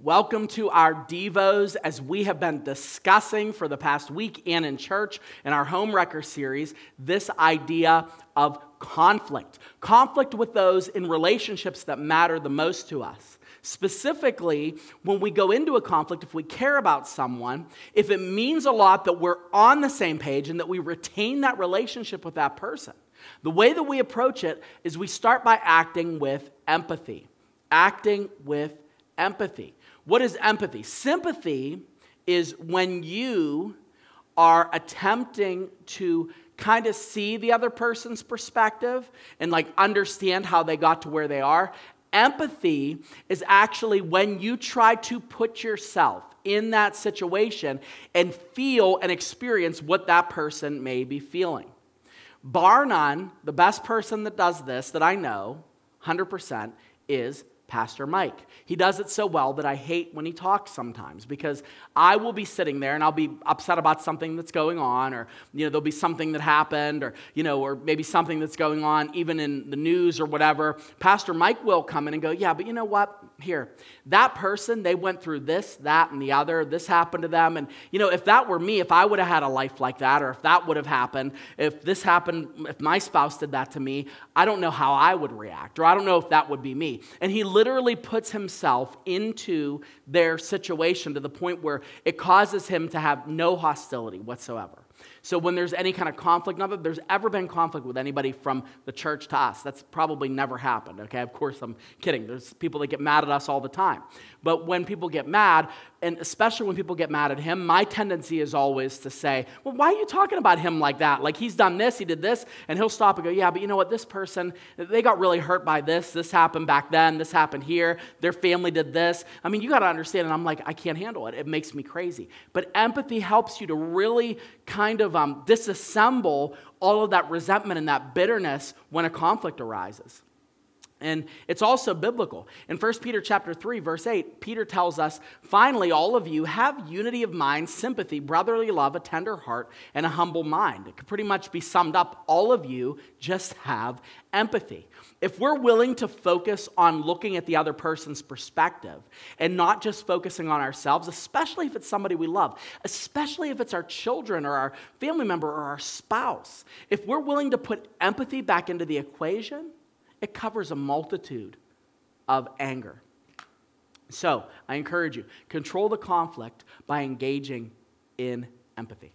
Welcome to our Devos as we have been discussing for the past week and in church in our Homewrecker series this idea of conflict. Conflict with those in relationships that matter the most to us. Specifically, when we go into a conflict, if we care about someone, if it means a lot that we're on the same page and that we retain that relationship with that person, the way that we approach it is we start by acting with empathy. Acting with empathy. What is empathy? Sympathy is when you are attempting to kind of see the other person's perspective and understand how they got to where they are. Empathy is actually when you try to put yourself in that situation and feel and experience what that person may be feeling. Bar none, the best person that does this that I know, 100%, is Pastor Mike. He does it so well that I hate when he talks sometimes because I will be sitting there and I'll be upset about something that's going on, or there'll be something that happened, or or maybe something that's going on even in the news or whatever. Pastor Mike will come in and go, yeah, but you know what? Here, that person, they went through this, that, and the other. This happened to them. And if that were me, if I would have had a life like that, or if that would have happened, if this happened, if my spouse did that to me, I don't know how I would react, or I don't know if that would be me. And he literally puts himself into their situation to the point where it causes him to have no hostility whatsoever. So when there's any kind of conflict, not that there's ever been conflict with anybody from the church to us. That's probably never happened, okay? Of course, I'm kidding. There's people that get mad at us all the time. But when people get mad, and especially when people get mad at him, my tendency is always to say, well, why are you talking about him like that? Like, he's done this, he did this, and he'll stop and go, yeah, but you know what? This person, they got really hurt by this. This happened back then. This happened here. Their family did this. I mean, you got to understand, and I'm like, I can't handle it. It makes me crazy. But empathy helps you to really kind of disassemble all of that resentment and that bitterness when a conflict arises. And it's also biblical. In 1 Peter chapter 3, verse 8, Peter tells us, finally, all of you have unity of mind, sympathy, brotherly love, a tender heart, and a humble mind. It could pretty much be summed up. All of you just have empathy. If we're willing to focus on looking at the other person's perspective and not just focusing on ourselves, especially if it's somebody we love, especially if it's our children or our family member or our spouse, if we're willing to put empathy back into the equation, it covers a multitude of anger. So, I encourage you, control the conflict by engaging in empathy.